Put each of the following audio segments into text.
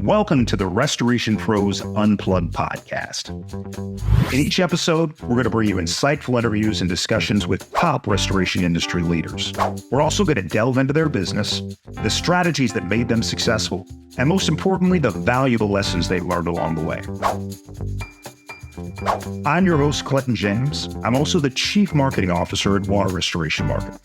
Welcome to the Restoration Pros Unplugged Podcast. In each episode, we're going to bring you insightful interviews and discussions with top restoration industry leaders. We're also going to delve into their business, the strategies that made them successful, and most importantly, the valuable lessons they've learned along the way. I'm your host, Clinton James. I'm also the Chief Marketing Officer at Water Restoration Marketing.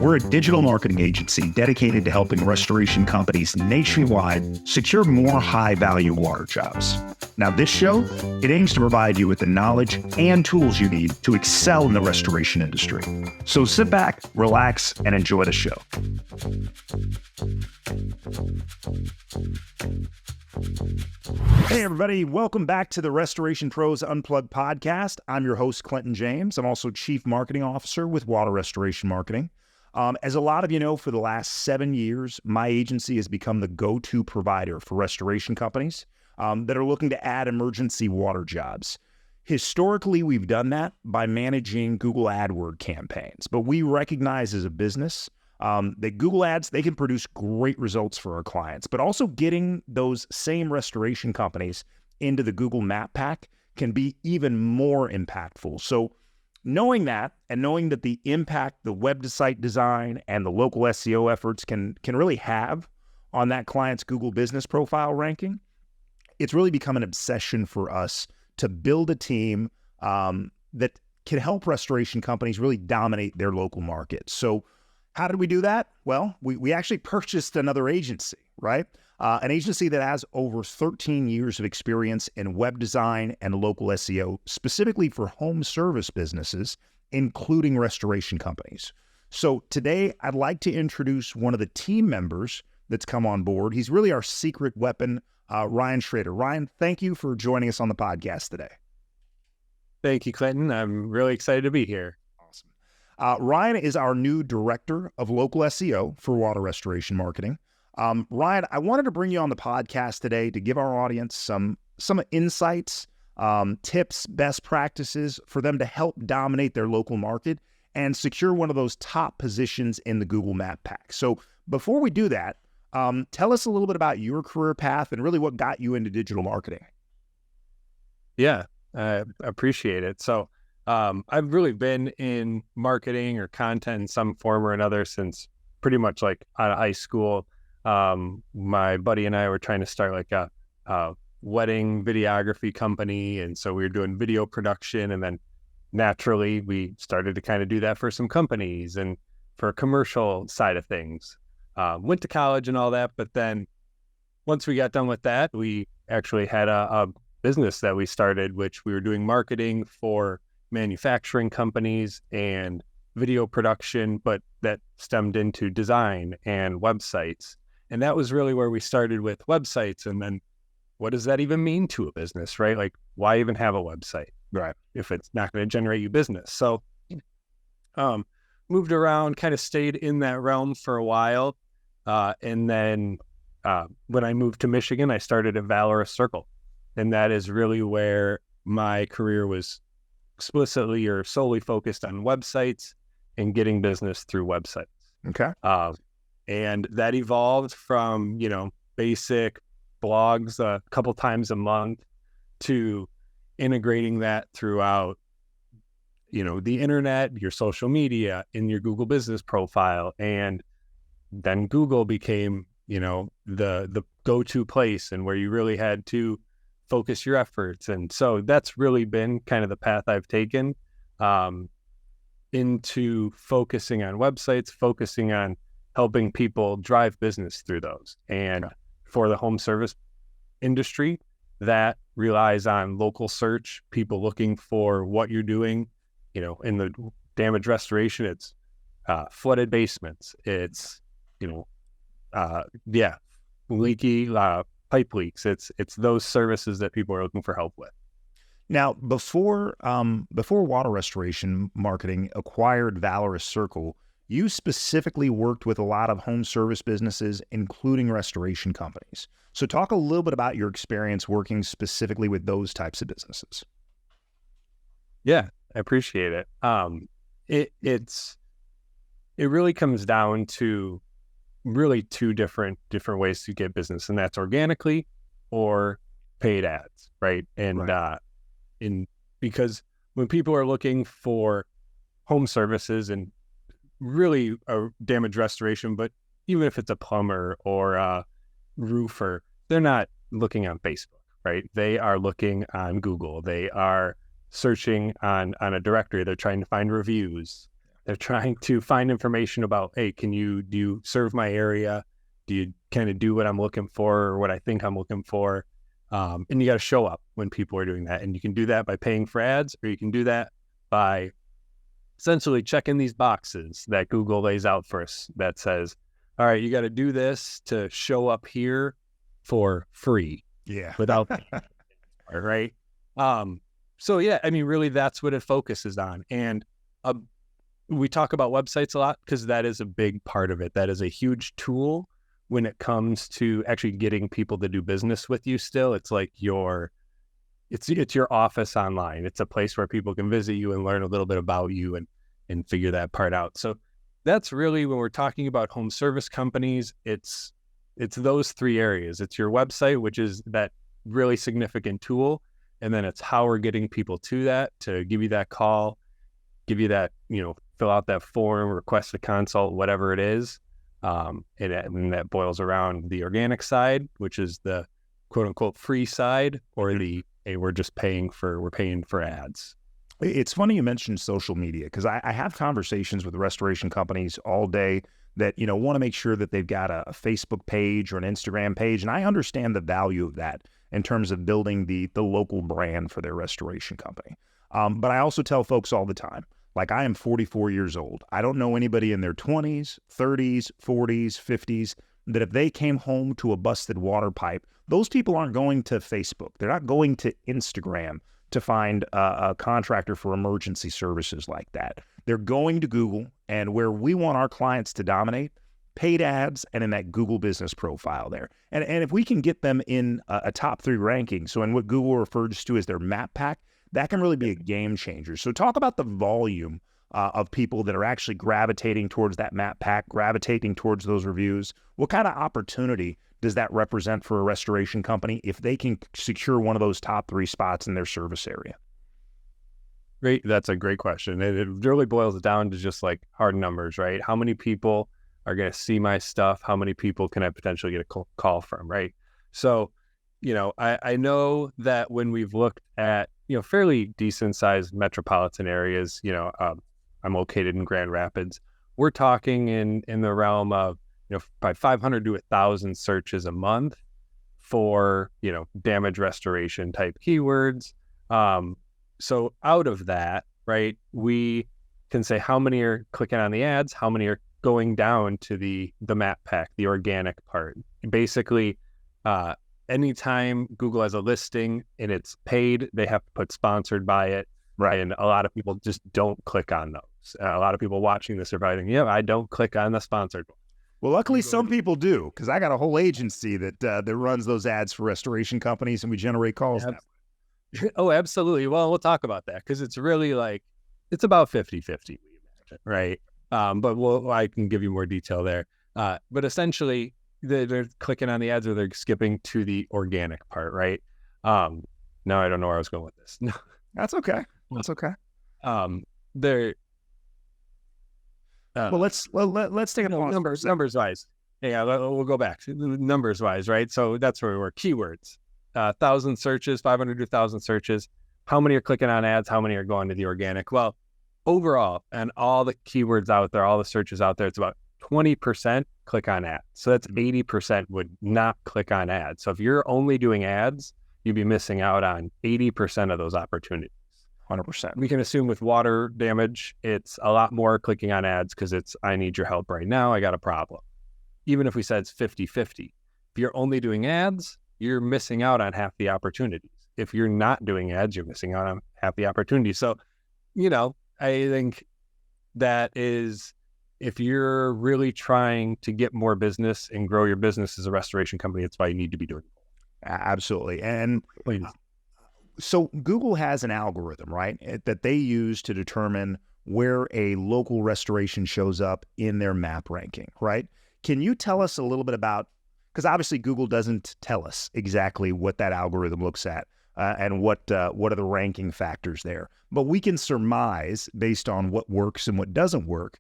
We're a digital marketing agency dedicated to helping restoration companies nationwide secure more high-value water jobs. Now, this show, it aims to provide you with the knowledge and tools you need to excel in the restoration industry. So sit back, relax, and enjoy the show. Hey, everybody. Welcome back to the Restoration Pros Unplugged Podcast. I'm your host, Clinton James. I'm also Chief Marketing Officer with Water Restoration Marketing. As a lot of you know, for the last 7 years, my agency has become the go-to provider for restoration companies that are looking to add emergency water jobs. Historically, we've done that by managing Google AdWords campaigns, but we recognize as a business that Google Ads, they can produce great results for our clients, but also getting those same restoration companies into the Google Map Pack can be even more impactful. So knowing that, and knowing that the impact the web-to-site design and the local SEO efforts can really have on that client's Google business profile ranking, it's really become an obsession for us to build a team that can help restoration companies really dominate their local market. So how did we do that? Well, we actually purchased another agency, right? An agency that has over 13 years of experience in web design and local SEO, specifically for home service businesses, including restoration companies. So today, I'd like to introduce one of the team members that's come on board. He's really our secret weapon, Ryan Schrader. Ryan, thank you for joining us on the podcast today. Thank you, Clinton. I'm really excited to be here. Ryan is our new Director of Local SEO for Water Restoration Marketing. Ryan, I wanted to bring you on the podcast today to give our audience some insights, tips, best practices for them to help dominate their local market and secure one of those top positions in the Google Map Pack. So before we do that, tell us a little bit about your career path and really what got you into digital marketing. Yeah, I appreciate it. So I've really been in marketing or content in some form or another since pretty much like out of high school. My buddy and I were trying to start like a wedding videography company. And so we were doing video production, and then naturally we started to kind of do that for some companies and for a commercial side of things. Went to college and all that. But then once we got done with that, we actually had a business that we started, which we were doing marketing for manufacturing companies and video production, but that stemmed into design and websites. And that was really where we started with websites. And then what does that even mean to a business, right? Like, why even have a website, right, if it's not going to generate you business? So moved around, kind of stayed in that realm for a while. And then when I moved to Michigan, I started at Valorous Circle. And that is really where my career was explicitly or solely focused on websites and getting business through websites. Okay. And that evolved from, basic blogs a couple times a month to integrating that throughout, the internet, your social media, in your Google business profile. And then Google became, the go-to place and where you really had to focus your efforts. And so that's really been kind of the path I've taken into focusing on websites, focusing on helping people drive business through those. And for the home service industry, that relies on local search, people looking for what you're doing, in the damage restoration. It's flooded basements. It's, leaky pipe leaks. It's those services that people are looking for help with. Now, before Water Restoration Marketing acquired Valorous Circle, you specifically worked with a lot of home service businesses, including restoration companies. So talk a little bit about your experience working specifically with those types of businesses. Yeah, I appreciate it. It really comes down to really two different ways to get business, and that's organically or paid ads, right? And because when people are looking for home services and really a damage restoration, but even if it's a plumber or a roofer, they're not looking on Facebook, right? They are looking on Google. They are searching on a directory. They're trying to find reviews. They're trying to find information about, hey, do you serve my area? Do you kind of do what I'm looking for or what I think I'm looking for? And you got to show up when people are doing that. And you can do that by paying for ads, or you can do that by essentially checking these boxes that Google lays out for us that says, all right, you got to do this to show up here for free. Yeah. Without, right? So yeah, I mean, really that's what it focuses on. And we talk about websites a lot because that is a big part of it. That is a huge tool when it comes to actually getting people to do business with you still. It's like it's your office online. It's a place where people can visit you and learn a little bit about you and figure that part out. So that's really when we're talking about home service companies, it's those three areas. It's your website, which is that really significant tool. And then it's how we're getting people to that, to give you that call, give you that, fill out that form, request a consult, whatever it is. And that boils around the organic side, which is the quote unquote free side, or the, hey, we're paying for ads. It's funny you mentioned social media, because I have conversations with restoration companies all day that, want to make sure that they've got a Facebook page or an Instagram page. And I understand the value of that in terms of building the local brand for their restoration company. But I also tell folks all the time, like, I am 44 years old. I don't know anybody in their 20s, 30s, 40s, 50s that if they came home to a busted water pipe, those people aren't going to Facebook. They're not going to Instagram to find a contractor for emergency services like that. They're going to Google, and where we want our clients to dominate, paid ads and in that Google business profile there. And if we can get them in a top 3 ranking, so in what Google refers to as their map pack, that can really be a game changer. So talk about the volume of people that are actually gravitating towards that map pack, gravitating towards those reviews. What kind of opportunity does that represent for a restoration company if they can secure one of those top 3 spots in their service area? Great. That's a great question. It really boils down to just like hard numbers, right? How many people are going to see my stuff? How many people can I potentially get a call from, right? So, I know that when we've looked at, fairly decent sized metropolitan areas, I'm located in Grand Rapids. We're talking in the realm of, by 500 to 1,000 searches a month for, damage restoration type keywords. So out of that, right, we can say how many are clicking on the ads, how many are going down to the map pack, the organic part. Basically, anytime Google has a listing and it's paid, they have to put sponsored by it. Right. And a lot of people just don't click on those. A lot of people watching this are probably thinking, I don't click on the sponsored one. Well, luckily some people do, because I got a whole agency that runs those ads for restoration companies, and we generate calls. Oh, absolutely. Well, we'll talk about that, because it's really it's about 50-50, right? But I can give you more detail there. But essentially, they're clicking on the ads, or they're skipping to the organic part, right? Now I don't know where I was going with this. No, that's okay. That's okay. Well, let's take a pause. Numbers wise. Yeah, we'll go back. Numbers wise, right? So that's where we were. Keywords. 1,000 searches, 500 to 1,000 searches. How many are clicking on ads? How many are going to the organic? Well, overall, and all the keywords out there, all the searches out there, it's about 20% click on ads. So that's 80% would not click on ads. So if you're only doing ads, you'd be missing out on 80% of those opportunities. 100%. We can assume with water damage, it's a lot more clicking on ads because it's, I need your help right now. I got a problem. Even if we said it's 50-50, if you're only doing ads, you're missing out on half the opportunities. If you're not doing ads, you're missing out on half the opportunities. So, I think that is, if you're really trying to get more business and grow your business as a restoration company, that's why you need to be doing it. Absolutely. And so Google has an algorithm, right, that they use to determine where a local restoration shows up in their map ranking, right? Can you tell us a little bit about because obviously Google doesn't tell us exactly what that algorithm looks at and what are the ranking factors there. But we can surmise based on what works and what doesn't work,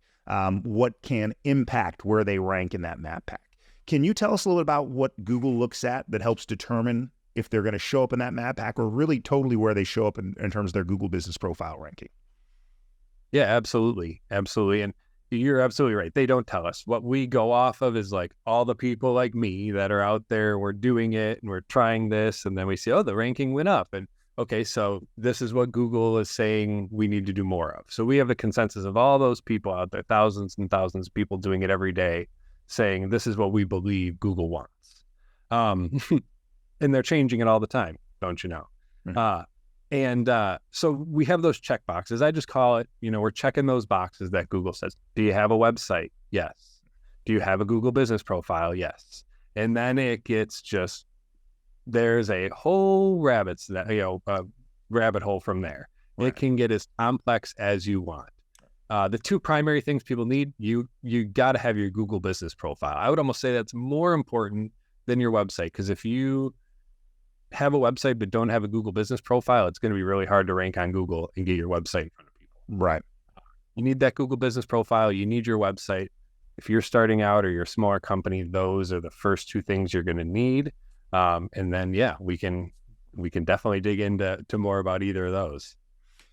what can impact where they rank in that map pack. Can you tell us a little bit about what Google looks at that helps determine if they're going to show up in that map pack, or really totally where they show up in terms of their Google Business Profile ranking? Yeah, absolutely. Absolutely. And you're absolutely right. They don't tell us. What we go off of is like all the people like me that are out there, we're doing it and we're trying this. And then we see, oh, the ranking went up. And okay, so this is what Google is saying we need to do more of. So we have the consensus of all those people out there, thousands and thousands of people doing it every day, saying this is what we believe Google wants. And they're changing it all the time, don't you know? Mm-hmm. So we have those check boxes. I just call it, we're checking those boxes that Google says. Do you have a website? Yes. Do you have a Google Business Profile? Yes. And then it gets just, there's a whole rabbit hole from there. Right. It can get as complex as you want. The two primary things people need, you got to have your Google Business Profile. I would almost say that's more important than your website, because if you have a website but don't have a Google Business Profile, it's going to be really hard to rank on Google and get your website in front of people. Right. You need that Google Business Profile. You need your website. If you're starting out or you're a smaller company, those are the first two things you're going to need. And then, we can definitely dig into more about either of those.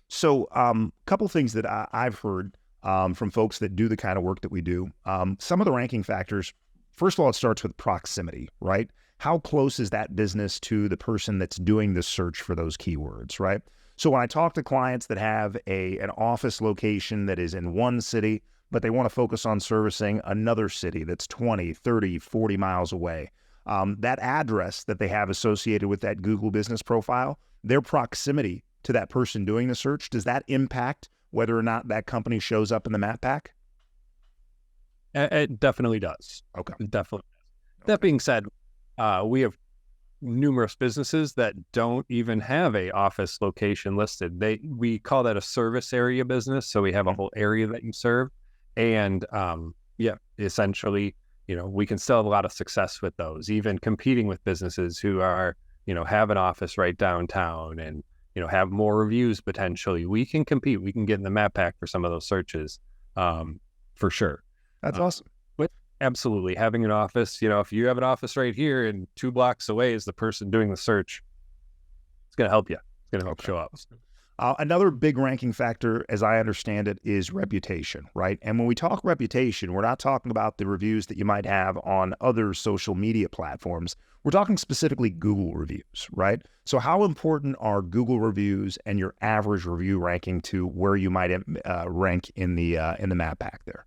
So a couple things that I've heard from folks that do the kind of work that we do. Some of the ranking factors, first of all, it starts with proximity, right? How close is that business to the person that's doing the search for those keywords, right? So when I talk to clients that have an office location that is in one city, but they want to focus on servicing another city that's 20, 30, 40 miles away, that address that they have associated with that Google Business Profile, their proximity to that person doing the search, does that impact whether or not that company shows up in the map pack? It definitely does. Okay. It definitely does. Okay. That being said, we have numerous businesses that don't even have a office location listed. We call that a service area business. So we have a whole area that you serve. And essentially, we can still have a lot of success with those, even competing with businesses who are, have an office right downtown and, have more reviews potentially. We can compete. We can get in the map pack for some of those searches, for sure. That's awesome. But absolutely, having an office, if you have an office right here and 2 blocks away is the person doing the search, it's going to help you. It's going to help show up. Another big ranking factor, as I understand it, is reputation, right? And when we talk reputation, we're not talking about the reviews that you might have on other social media platforms. We're talking specifically Google reviews, right? So how important are Google reviews and your average review ranking to where you might rank in the map pack there?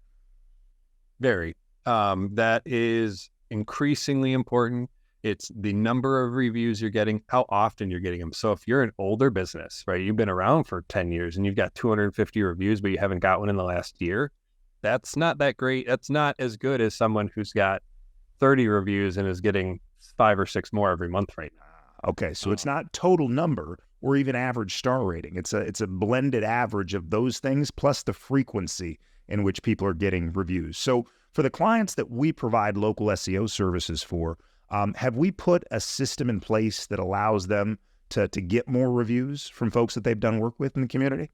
Very. That is increasingly important. It's the number of reviews you're getting, how often you're getting them. So if you're an older business, right, you've been around for 10 years and you've got 250 reviews, but you haven't got one in the last year, that's not that great. That's not as good as someone who's got 30 reviews and is getting 5 or 6 more every month right now. Okay, so it's not total number or even average star rating. It's a blended average of those things plus the frequency in which people are getting reviews. So for the clients that we provide local SEO services for, have we put a system in place that allows them to get more reviews from folks that they've done work with in the community?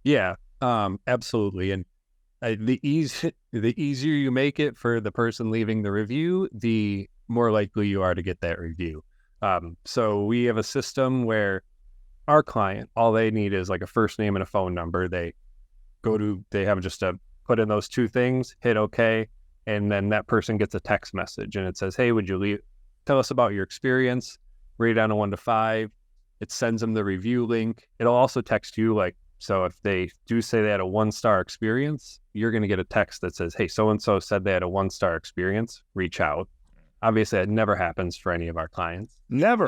Yeah, absolutely. And the easier you make it for the person leaving the review, the more likely you are to get that review. So we have a system where our client, all they need is like a first name and a phone number. They have just to put in those 2 things, hit OK. And then that person gets a text message and it says, hey, would you tell us about your experience, rate it on a 1 to 5. It sends them the review link. It'll also text you so if they do say they had a 1-star experience, you're going to get a text that says, hey, so-and-so said they had a 1-star experience, reach out. Obviously, that never happens for any of our clients. Never,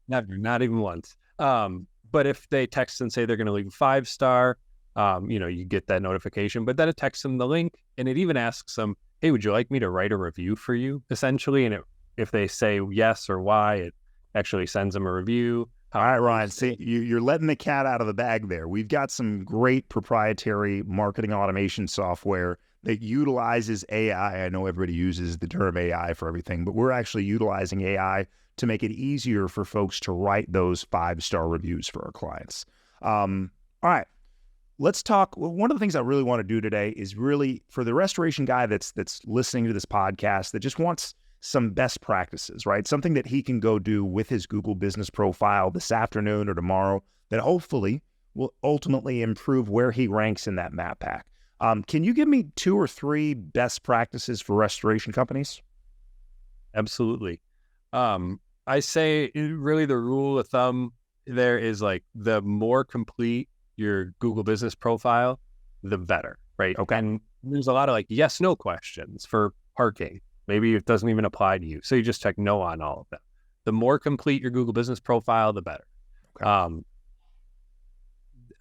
not even once. But if they text and say they're going to leave a 5-star, you get that notification, but then it texts them the link and it even asks them, hey, would you like me to write a review for you, essentially? And if they say yes or why, it actually sends them a review. All right, Ryan, see, you're letting the cat out of the bag there. We've got some great proprietary marketing automation software that utilizes AI. I know everybody uses the term AI for everything, but we're actually utilizing AI to make it easier for folks to write those 5-star reviews for our clients. All right. Let's talk. One of the things I really want to do today is really for the restoration guy that's listening to this podcast that just wants some best practices, right? Something that he can go do with his Google business profile this afternoon or tomorrow that hopefully will ultimately improve where he ranks in that map pack. Can you give me 2 or 3 best practices for restoration companies? Absolutely. I say really the rule of thumb there is like the more complete your Google business profile, the better, right? Okay. And there's a lot of like yes, no questions for parking. Maybe it doesn't even apply to you. So you just check no on all of them. The more complete your Google business profile, the better. Okay.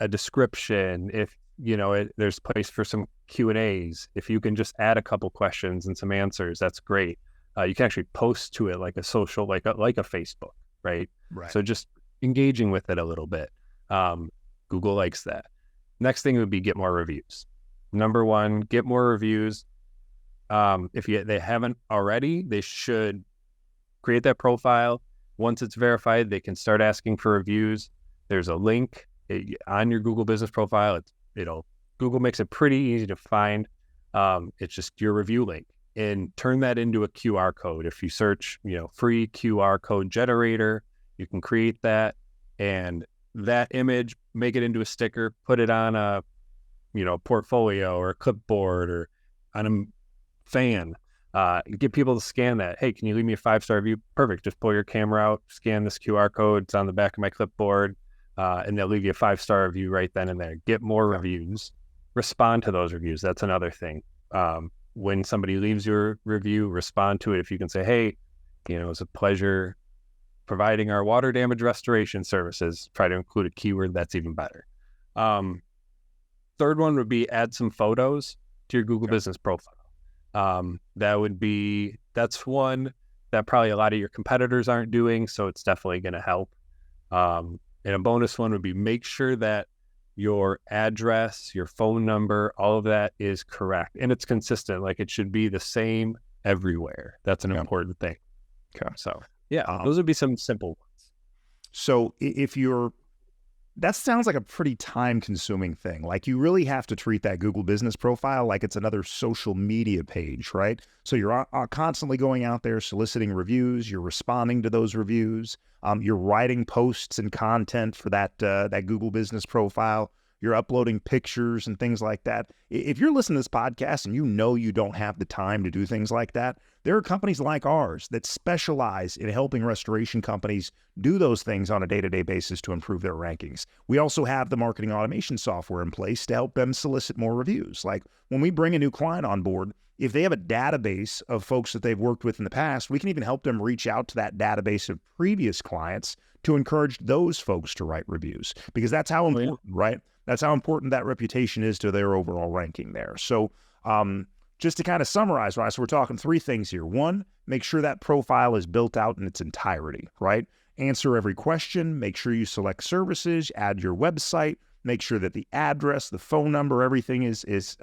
A description, if there's place for some Q&As, if you can just add a couple questions and some answers, that's great. You can actually post to it like a social, like a Facebook, right? Right. So just engaging with it a little bit. Google likes that. Next thing would be get more reviews. Number 1, get more reviews. If they haven't already, they should create that profile. Once it's verified, they can start asking for reviews. There's a link on your Google business profile. Google makes it pretty easy to find. It's just your review link, and turn that into a QR code. If you search, free QR code generator, you can create that, and that image, make it into a sticker, put it on a, portfolio or a clipboard or on a fan. Get people to scan that. Hey, can you leave me a 5-star review? Perfect. Just pull your camera out, scan this QR code. It's on the back of my clipboard, and they'll leave you a 5-star review right then and there. Get more reviews. Respond to those reviews. That's another thing. When somebody leaves your review, respond to it. If you can say, hey, it's a pleasure providing our water damage restoration services, try to include a keyword, that's even better. Third one would be add some photos to your Google business profile. That's one that probably a lot of your competitors aren't doing, so it's definitely going to help. And a bonus one would be make sure that your address, your phone number, all of that is correct and it's consistent. Like it should be the same everywhere. That's an important thing. Okay. So those would be some simple ones. So that sounds like a pretty time-consuming thing. Like you really have to treat that Google business profile like it's another social media page, right? So you're constantly going out there soliciting reviews. You're responding to those reviews. You're writing posts and content for that Google business profile. You're uploading pictures and things like that. If you're listening to this podcast and you don't have the time to do things like that, there are companies like ours that specialize in helping restoration companies do those things on a day-to-day basis to improve their rankings. We also have the marketing automation software in place to help them solicit more reviews. Like when we bring a new client on board, if they have a database of folks that they've worked with in the past, we can even help them reach out to that database of previous clients to encourage those folks to write reviews, because that's how important, right? That's how important that reputation is to their overall ranking there. So just to kind of summarize, right? So we're talking 3 things here. 1, make sure that profile is built out in its entirety, right? Answer every question, make sure you select services, add your website, make sure that the address, the phone number, everything is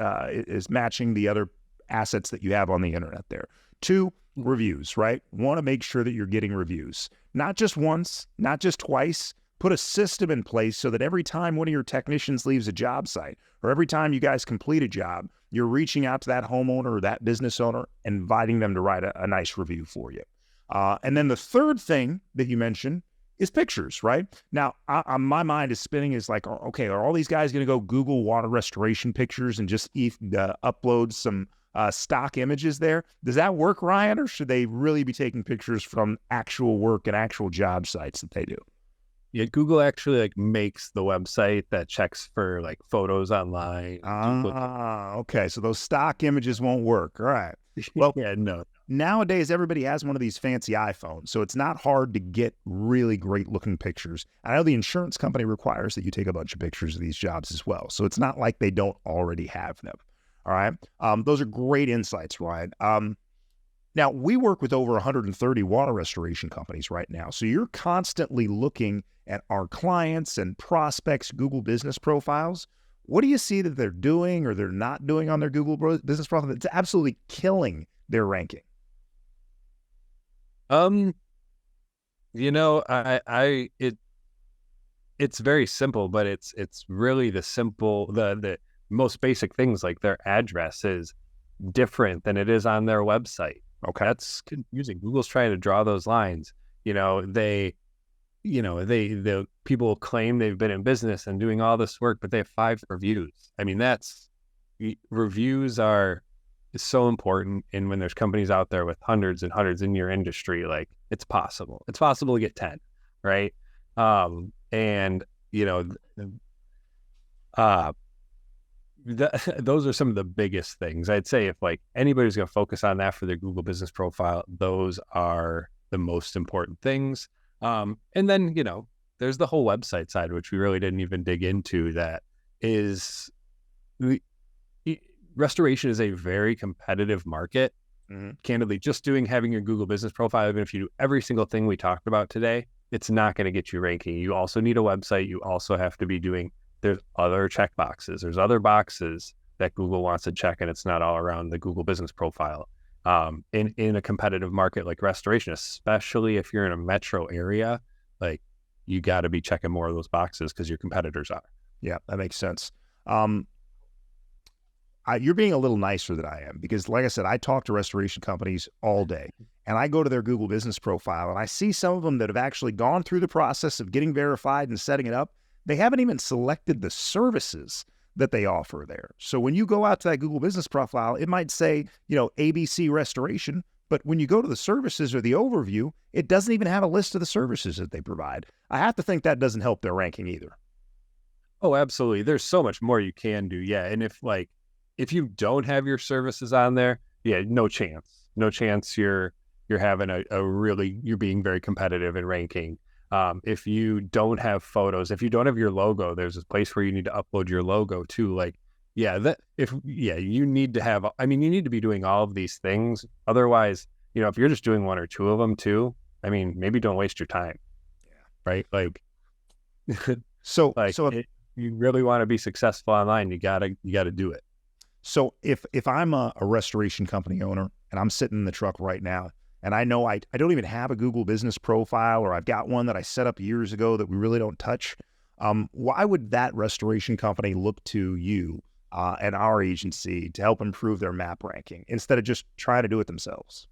matching the other assets that you have on the internet there. 2, reviews, right? Want to make sure that you're getting reviews. Not just once, not just twice. Put a system in place so that every time one of your technicians leaves a job site, or every time you guys complete a job, you're reaching out to that homeowner or that business owner, inviting them to write a nice review for you. And then the third thing that you mentioned is pictures, right? Now, my mind is spinning is like, okay, are all these guys going to go Google water restoration pictures and just upload some stock images there? Does that work, Ryan, or should they really be taking pictures from actual work and actual job sites that they do? Yeah, Google actually makes the website that checks for photos online. Okay. So those stock images won't work. All right. Well, no. Nowadays, everybody has one of these fancy iPhones, so it's not hard to get really great looking pictures. I know the insurance company requires that you take a bunch of pictures of these jobs as well. So it's not like they don't already have them. All right. Those are great insights, Ryan. Now, we work with over 130 water restoration companies right now. So you're constantly looking at our clients and prospects' Google business profiles. What do you see that they're doing or they're not doing on their Google business profile that's absolutely killing their ranking? It's very simple, but it's really the most basic things, like their address is different than it is on their website. Okay. That's confusing. Google's trying to draw those lines. The people claim they've been in business and doing all this work, but they have 5 reviews. I mean, reviews are so important. And when there's companies out there with hundreds and hundreds in your industry, like it's possible to get 10, right? Those are some of the biggest things. I'd say if like anybody's going to focus on that for their Google business profile, those are the most important things. And then, there's the whole website side, which we really didn't even dig into. That is, restoration is a very competitive market. Mm-hmm. Candidly, just having your Google business profile, even if you do every single thing we talked about today, it's not going to get you ranking. You also need a website. You also have to be there's other check boxes. There's other boxes that Google wants to check, and it's not all around the Google business profile. In a competitive market like restoration, especially if you're in a metro area, like you got to be checking more of those boxes because your competitors are. Yeah, that makes sense. You're being a little nicer than I am, because like I said, I talk to restoration companies all day, and I go to their Google business profile and I see some of them that have actually gone through the process of getting verified and setting it up. They haven't even selected the services that they offer there. So when you go out to that Google business profile, it might say, ABC Restoration, but when you go to the services or the overview, it doesn't even have a list of the services that they provide. I have to think that doesn't help their ranking either. Oh, absolutely. There's so much more you can do. Yeah. And if you don't have your services on there, yeah, no chance you're having you're being very competitive in ranking. If you don't have photos, if you don't have your logo, there's a place where you need to upload your logo too. Like, you need to be doing all of these things. Otherwise, if you're just doing 1 or 2 of them too, maybe don't waste your time. Yeah. Right. Like, so if you really want to be successful online, you gotta do it. So if I'm a restoration company owner and I'm sitting in the truck right now, and I know I don't even have a Google business profile, or I've got one that I set up years ago that we really don't touch, why would that restoration company look to you and our agency to help improve their map ranking instead of just trying to do it themselves?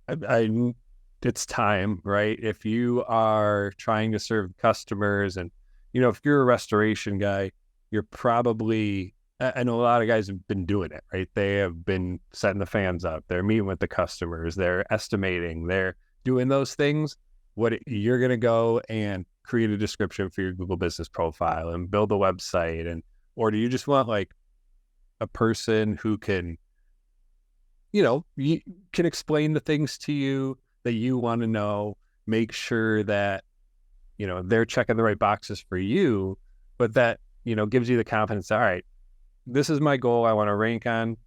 It's time, right? If you are trying to serve customers, and if you're a restoration guy, you're probably, I know a lot of guys have been doing it, right? They have been setting the fans up. They're meeting with the customers. They're estimating. They're doing those things. You're going to go and create a description for your Google business profile and build a website, or do you just want like a person who can, can explain the things to you that you want to know, make sure that, they're checking the right boxes for you, but that, gives you the confidence. All right, this is my goal. I want to rank on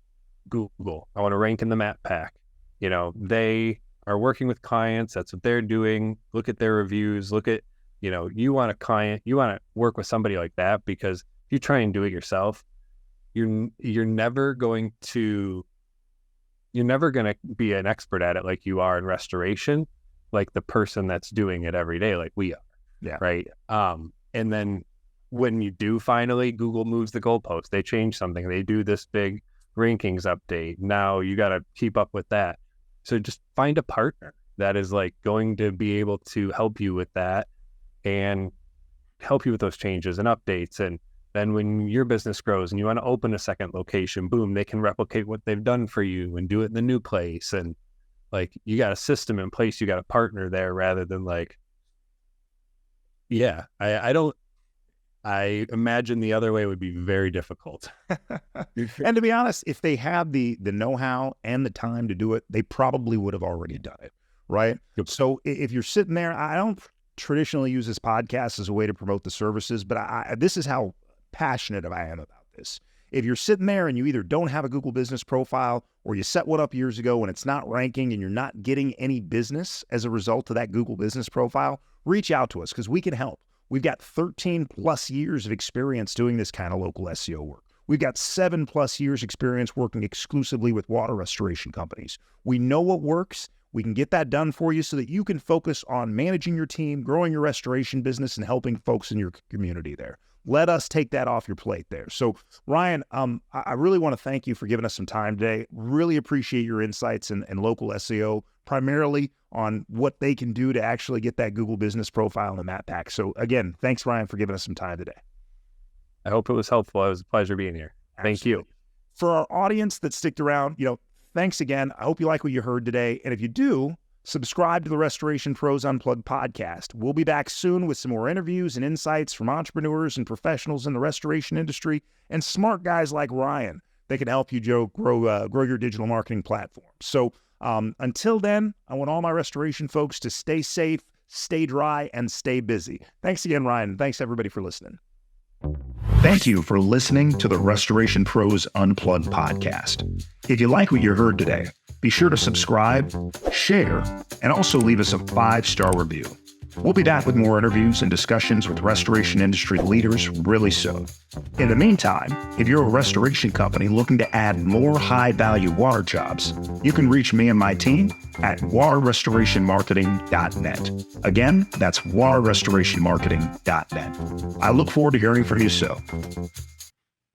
Google. I want to rank in the map pack. They are working with clients. That's what they're doing. Look at their reviews. Look at, you want to work with somebody like that, because if you try and do it yourself, you're never going to be an expert at it like you are in restoration, like the person that's doing it every day, like we are. Yeah. Right. And then when you do finally, Google moves the goalpost, they change something, they do this big rankings update. Now you got to keep up with that. So just find a partner that is like going to be able to help you with that and help you with those changes and updates. And then when your business grows and you want to open a second location, boom, they can replicate what they've done for you and do it in the new place. And like, you got a system in place, you got a partner there, rather than like, I imagine the other way would be very difficult. And to be honest, if they have the know-how and the time to do it, they probably would have already done it, right? Yep. So if you're sitting there, I don't traditionally use this podcast as a way to promote the services, but this is how passionate I am about this. If you're sitting there and you either don't have a Google business profile, or you set one up years ago and it's not ranking and you're not getting any business as a result of that Google business profile, reach out to us, because we can help. We've got 13 plus years of experience doing this kind of local SEO work. We've got 7+ years experience working exclusively with water restoration companies. We know what works. We can get that done for you so that you can focus on managing your team, growing your restoration business, and helping folks in your community there. Let us take that off your plate there. So, Ryan, I really want to thank you for giving us some time today. Really appreciate your insights in local SEO, primarily on what they can do to actually get that Google business profile in the map pack. So, again, thanks, Ryan, for giving us some time today. I hope it was helpful. It was a pleasure being here. Absolutely. Thank you. For our audience that sticked around, thanks again. I hope you like what you heard today. And if you do, subscribe to the Restoration Pros Unplugged podcast. We'll be back soon with some more interviews and insights from entrepreneurs and professionals in the restoration industry and smart guys like Ryan that can help you grow your digital marketing platform. So until then, I want all my restoration folks to stay safe, stay dry, and stay busy. Thanks again, Ryan. Thanks everybody for listening. Thank you for listening to the Restoration Pros Unplugged podcast. If you like what you heard today, be sure to subscribe, share, and also leave us a 5-star review. We'll be back with more interviews and discussions with restoration industry leaders really soon. In the meantime, if you're a restoration company looking to add more high-value water jobs, you can reach me and my team at waterrestorationmarketing.net. Again, that's waterrestorationmarketing.net. I look forward to hearing from you soon.